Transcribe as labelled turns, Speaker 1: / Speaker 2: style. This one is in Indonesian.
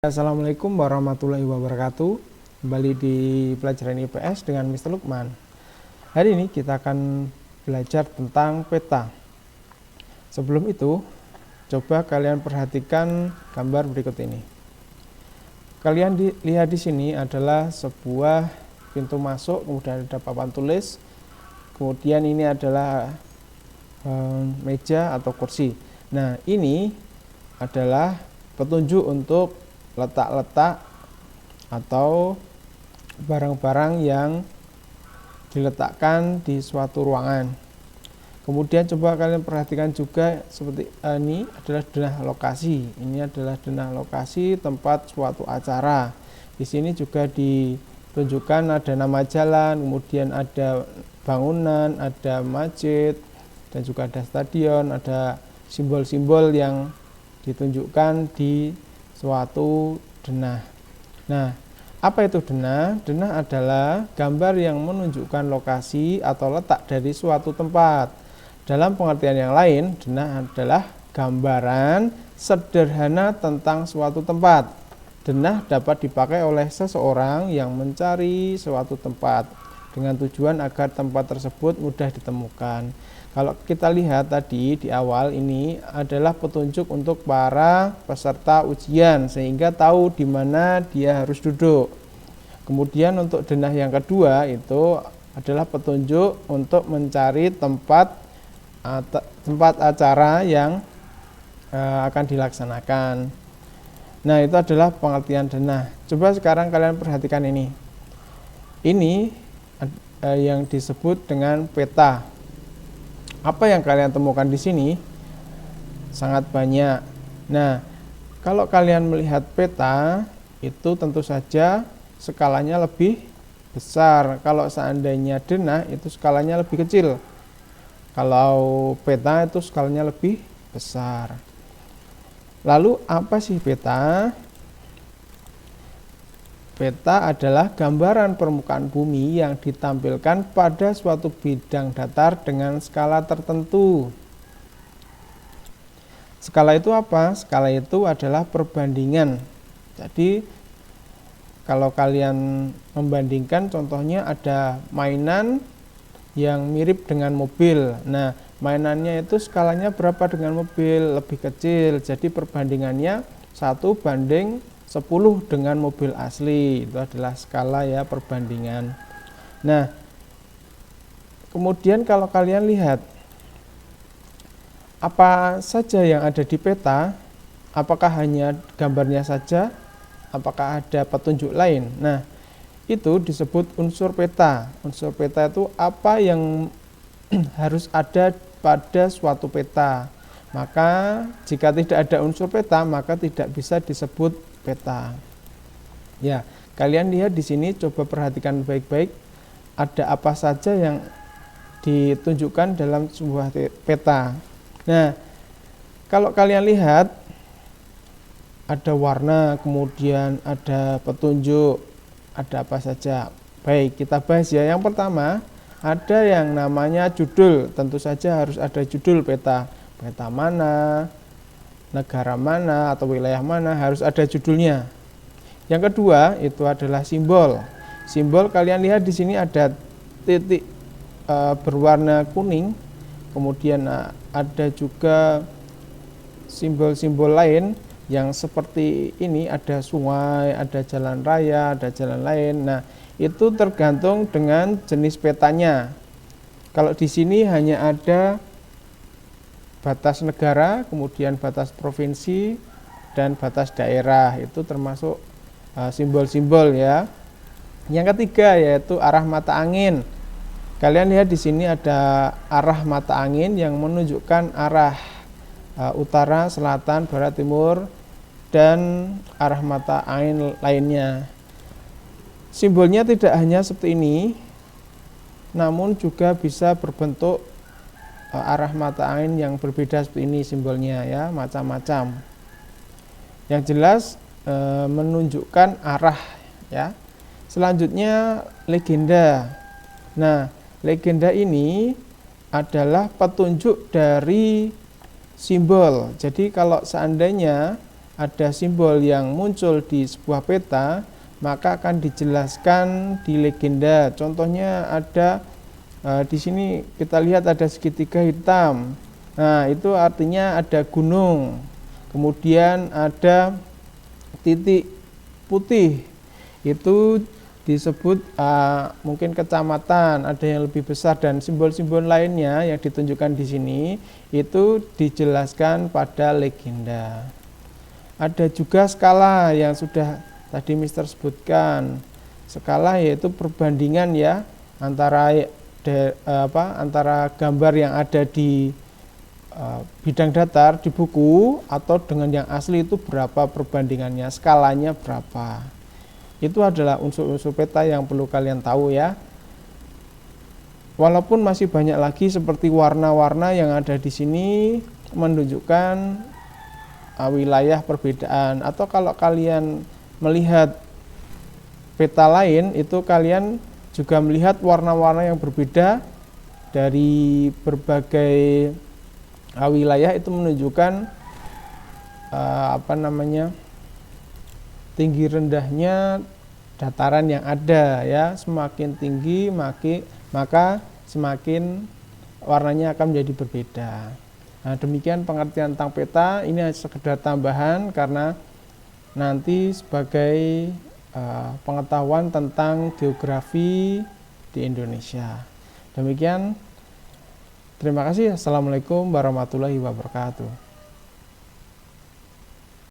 Speaker 1: Assalamualaikum warahmatullahi wabarakatuh. Kembali di pelajaran IPS dengan Mr. Lukman. Hari ini kita akan belajar tentang peta. Sebelum itu, coba kalian perhatikan gambar berikut ini. Kalian lihat di sini adalah sebuah pintu masuk, kemudian ada papan tulis, kemudian ini adalah meja atau kursi. Nah, ini adalah petunjuk untuk letak-letak atau barang-barang yang diletakkan di suatu ruangan. Kemudian coba kalian perhatikan juga seperti ini adalah denah lokasi. Ini adalah denah lokasi tempat suatu acara. Di sini juga ditunjukkan ada nama jalan, kemudian ada bangunan, ada masjid, dan juga ada stadion, ada simbol-simbol yang ditunjukkan di suatu denah. Nah, apa itu denah? Denah adalah gambar yang menunjukkan lokasi atau letak dari suatu tempat. Dalam pengertian yang lain, denah adalah gambaran sederhana tentang suatu tempat. Denah dapat dipakai oleh seseorang yang mencari suatu tempat dengan tujuan agar tempat tersebut mudah ditemukan. Kalau kita lihat tadi di awal, ini adalah petunjuk untuk para peserta ujian sehingga tahu di mana dia harus duduk. Kemudian untuk denah yang kedua itu adalah petunjuk untuk mencari tempat acara yang akan dilaksanakan. Nah, itu adalah pengertian denah. Coba sekarang kalian perhatikan ini. Ini yang disebut dengan peta. Apa yang kalian temukan di sini sangat banyak. Nah, kalau kalian melihat peta itu tentu saja skalanya lebih besar. Kalau seandainya denah itu skalanya lebih kecil. Kalau peta itu skalanya lebih besar. Lalu apa sih peta? Peta adalah gambaran permukaan bumi yang ditampilkan pada suatu bidang datar dengan skala tertentu. Skala itu apa? Skala itu adalah perbandingan. Jadi kalau kalian membandingkan, contohnya ada mainan yang mirip dengan mobil. Nah, mainannya itu skalanya berapa dengan mobil? Lebih kecil. Jadi perbandingannya 1:10 dengan mobil asli. Itu adalah skala ya, perbandingan. Nah, kemudian kalau kalian lihat apa saja yang ada di peta, apakah hanya gambarnya saja, apakah ada petunjuk lain? Nah, itu disebut unsur peta. Unsur peta itu apa yang harus ada pada suatu peta. Maka jika tidak ada unsur peta, maka tidak bisa disebut peta. Ya, kalian lihat di sini, coba perhatikan baik-baik. Ada apa saja yang ditunjukkan dalam sebuah peta. Nah, kalau kalian lihat ada warna, kemudian ada petunjuk, ada apa saja. Baik, kita bahas ya. Yang pertama, ada yang namanya judul. Tentu saja harus ada judul peta. Peta mana, negara mana atau wilayah mana, harus ada judulnya. Yang kedua itu adalah simbol. Simbol kalian lihat di sini ada titik berwarna kuning. Kemudian ada juga simbol-simbol lain yang seperti ini, ada sungai, ada jalan raya, ada jalan lain. Nah, itu tergantung dengan jenis petanya. Kalau di sini hanya ada batas negara, kemudian batas provinsi, dan batas daerah. Itu termasuk simbol-simbol ya. Yang ketiga yaitu arah mata angin. Kalian lihat di sini ada arah mata angin yang menunjukkan arah utara, selatan, barat, timur, dan arah mata angin lainnya. Simbolnya tidak hanya seperti ini, namun juga bisa berbentuk arah mata angin yang berbeda seperti ini simbolnya ya, macam-macam. Yang jelas menunjukkan arah ya. Selanjutnya legenda. Nah, legenda ini adalah petunjuk dari simbol. Jadi kalau seandainya ada simbol yang muncul di sebuah peta, maka akan dijelaskan di legenda. Contohnya ada di sini kita lihat ada segitiga hitam. Nah, itu artinya ada gunung. Kemudian ada titik putih. Itu disebut mungkin kecamatan, ada yang lebih besar, dan simbol-simbol lainnya yang ditunjukkan di sini itu dijelaskan pada legenda. Ada juga skala yang sudah tadi Mister sebutkan. Skala yaitu perbandingan ya antara antara gambar yang ada di bidang datar di buku atau dengan yang asli itu berapa perbandingannya, skalanya berapa. Itu adalah unsur-unsur peta yang perlu kalian tahu ya. Walaupun masih banyak lagi seperti warna-warna yang ada di sini menunjukkan wilayah perbedaan, atau kalau kalian melihat peta lain itu kalian juga melihat warna-warna yang berbeda dari berbagai wilayah, itu menunjukkan tinggi rendahnya dataran yang ada ya. Semakin tinggi maka semakin warnanya akan menjadi berbeda. Nah, demikian pengertian tentang peta. Ini sekedar tambahan karena nanti sebagai pengetahuan tentang geografi di Indonesia. Demikian, terima kasih. Assalamualaikum warahmatullahi wabarakatuh.